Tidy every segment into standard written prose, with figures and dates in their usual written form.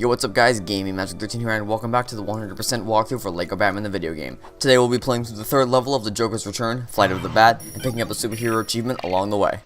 Yo, what's up guys, Gaming Magic 13 here, and welcome back to the 100% walkthrough for Lego Batman the video game. Today we'll be playing through the third level of the Joker's Return, Flight of the Bat, and picking up a superhero achievement along the way.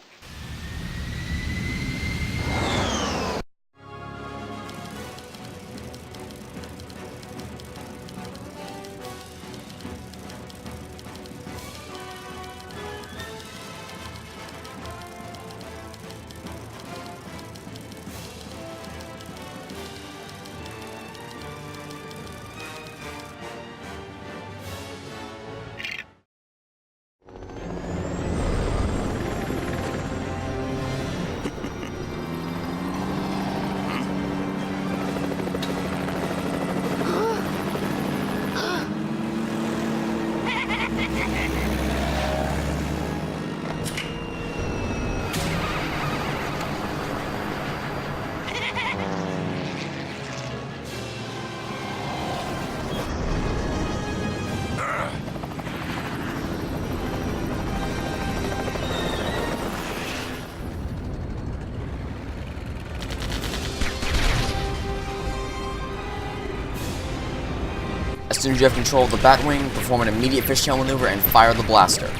As soon as you have control of the Batwing, perform an immediate fishtail maneuver and fire the blaster.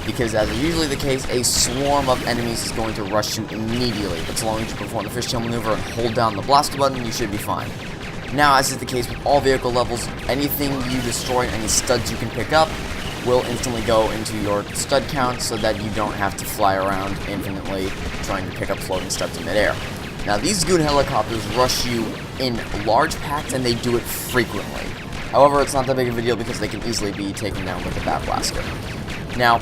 Because as is usually the case, a swarm of enemies is going to rush you immediately, but so long as you perform the fishtail maneuver and hold down the blaster button, you should be fine. Now, as is the case with all vehicle levels, anything you destroy and any studs you can pick up will instantly go into your stud count so that you don't have to fly around infinitely trying to pick up floating studs in midair. Now, these goon helicopters rush you in large packs and they do it frequently. However, it's not that big of a deal because they can easily be taken down with the Bat Blaster. Now,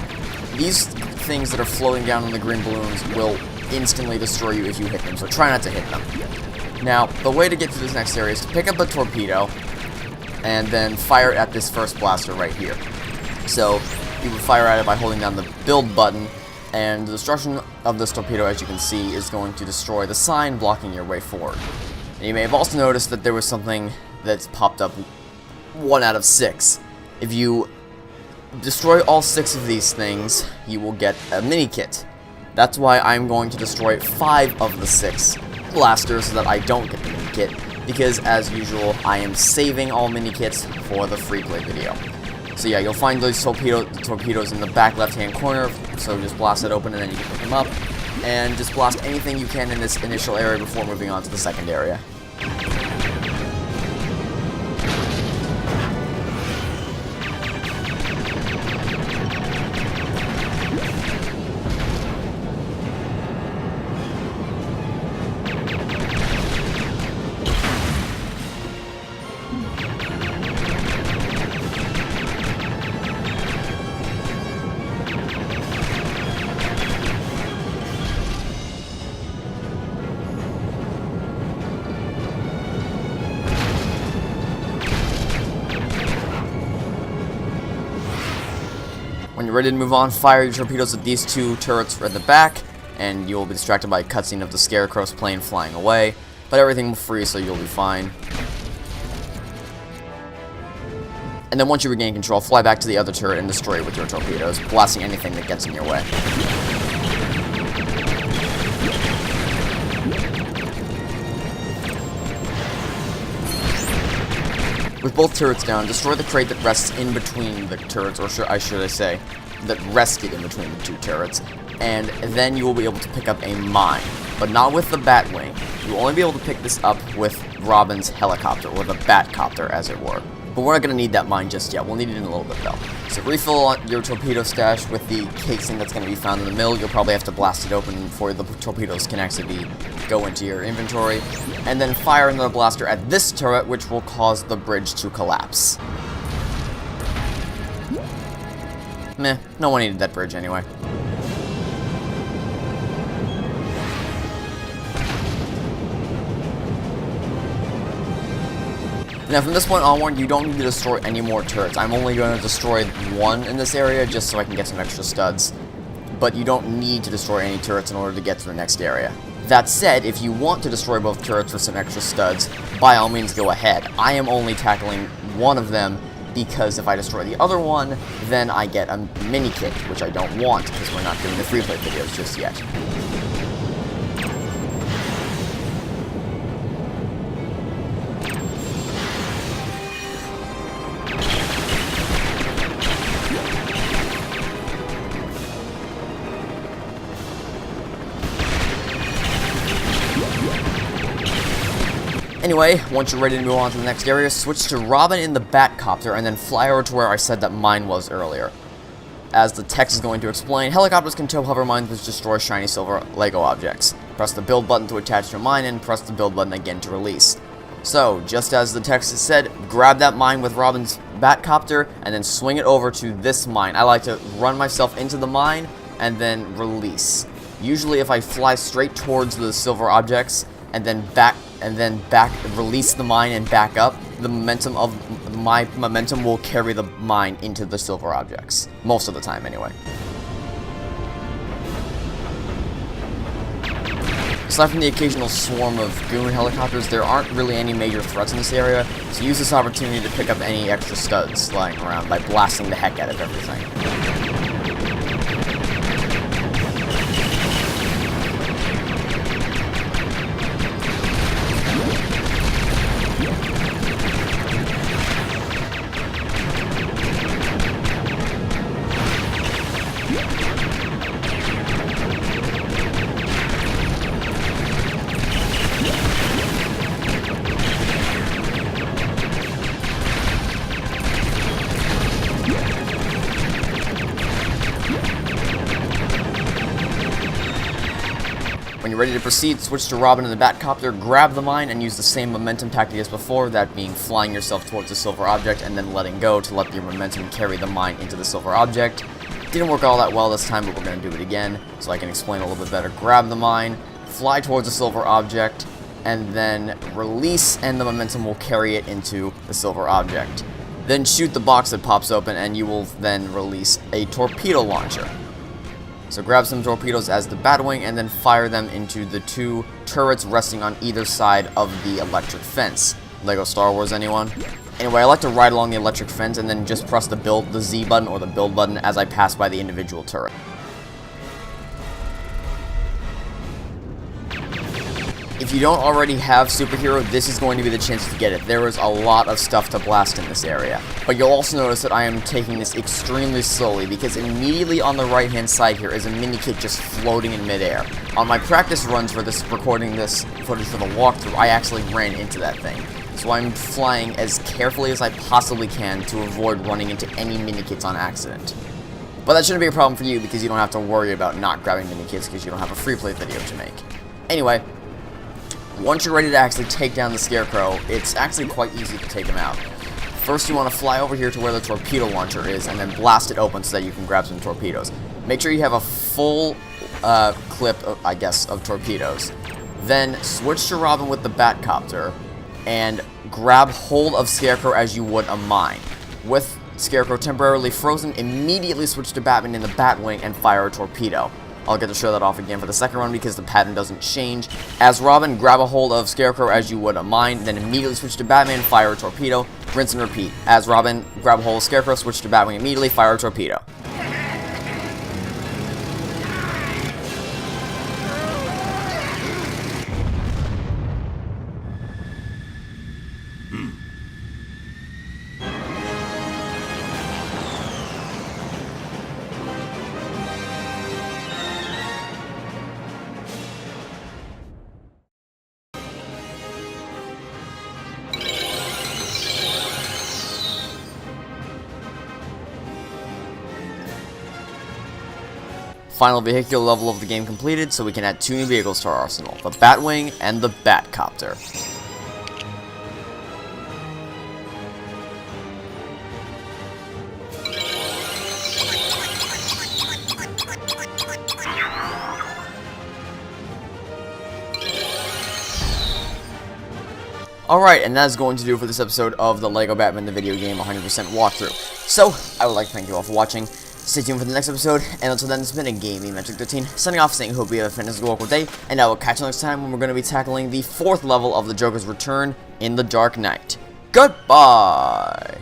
these things that are floating down in the green balloons will instantly destroy you if you hit them, so try not to hit them. Now, the way to get to this next area is to pick up a torpedo and then fire it at this first blaster right here. So, you would fire at it by holding down the build button, and the destruction of this torpedo, as you can see, is going to destroy the sign blocking your way forward. And you may have also noticed that there was something that's popped up 1 out of 6. If you destroy all 6 of these things, you will get a mini kit. That's why I'm going to destroy 5 of the 6 blasters so that I don't get the mini kit, because as usual, I am saving all mini kits for the free play video. So yeah, you'll find those torpedoes in the back left hand corner, so just blast it open and then you can pick them up, and just blast anything you can in this initial area before moving on to the second area. When you're ready to move on, fire your torpedoes at these 2 turrets at the back, and you'll be distracted by a cutscene of the Scarecrow's plane flying away, but everything will freeze, so you'll be fine. And then once you regain control, fly back to the other turret and destroy it with your torpedoes, blasting anything that gets in your way. With both turrets down, destroy the crate that rests in between the turrets, or should I say, that rested in between the 2 turrets, and then you will be able to pick up a mine, but not with the Batwing. You will only be able to pick this up with Robin's helicopter, or the Batcopter, as it were. But we're not going to need that mine just yet. We'll need it in a little bit, though. So refill your torpedo stash with the casing that's going to be found in the mill. You'll probably have to blast it open before the torpedoes can actually go into your inventory. And then fire another blaster at this turret, which will cause the bridge to collapse. Meh, no one needed that bridge anyway. Now from this point onward, you don't need to destroy any more turrets. I'm only going to destroy 1 in this area just so I can get some extra studs. But you don't need to destroy any turrets in order to get to the next area. That said, if you want to destroy both turrets with some extra studs, by all means go ahead. I am only tackling 1 of them because if I destroy the other one, then I get a mini kit, which I don't want because we're not doing the free play videos just yet. Anyway, once you're ready to move on to the next area, switch to Robin in the Batcopter and then fly over to where I said that mine was earlier. As the text is going to explain, helicopters can tow hover mines which destroy shiny silver Lego objects. Press the build button to attach your mine and press the build button again to release. So, just as the text has said, grab that mine with Robin's Batcopter and then swing it over to this mine. I like to run myself into the mine and then release. Usually if I fly straight towards the silver objects and then back release the mine and back up, the momentum of my momentum will carry the mine into the silver objects. Most of the time, anyway. Aside from the occasional swarm of goon helicopters, there aren't really any major threats in this area, so use this opportunity to pick up any extra studs lying around by blasting the heck out of everything. When you're ready to proceed, switch to Robin in the Batcopter, grab the mine, and use the same momentum tactic as before, that being flying yourself towards the silver object and then letting go to let your momentum carry the mine into the silver object. Didn't work all that well this time, but we're going to do it again, so I can explain a little bit better. Grab the mine, fly towards the silver object, and then release, and the momentum will carry it into the silver object. Then shoot the box that pops open, and you will then release a torpedo launcher. So grab some torpedoes as the Batwing and then fire them into the two turrets resting on either side of the electric fence. Lego Star Wars, anyone? Anyway, I like to ride along the electric fence and then just press the Z button or the build button as I pass by the individual turret. If you don't already have Superhero, this is going to be the chance to get it. There is a lot of stuff to blast in this area. But you'll also notice that I am taking this extremely slowly because immediately on the right-hand side here is a mini-kit just floating in midair. On my practice runs for recording this footage for the walkthrough, I actually ran into that thing. So I'm flying as carefully as I possibly can to avoid running into any mini-kits on accident. But that shouldn't be a problem for you because you don't have to worry about not grabbing mini-kits because you don't have a free play video to make. Anyway, once you're ready to actually take down the Scarecrow, it's actually quite easy to take him out. First, you want to fly over here to where the torpedo launcher is, and then blast it open so that you can grab some torpedoes. Make sure you have a full clip, of torpedoes. Then, switch to Robin with the Batcopter, and grab hold of Scarecrow as you would a mine. With Scarecrow temporarily frozen, immediately switch to Batman in the Batwing and fire a torpedo. I'll get to show that off again for the second run because the pattern doesn't change. As Robin, grab a hold of Scarecrow as you would a mine, then immediately switch to Batman, fire a torpedo, rinse and repeat. As Robin, grab a hold of Scarecrow, switch to Batwing immediately, fire a torpedo. Final vehicular level of the game completed, so we can add 2 new vehicles to our arsenal, the Batwing and the Batcopter. Alright, and that's going to do it for this episode of the LEGO Batman the Video Game 100% walkthrough. So, I would like to thank you all for watching. Stay tuned for the next episode, and until then, it's been a Gaming Metric 13, signing off saying hope you have a fantastic local day, and I will catch you next time when we're going to be tackling the 4th level of the Joker's Return in the Dark Knight. Goodbye!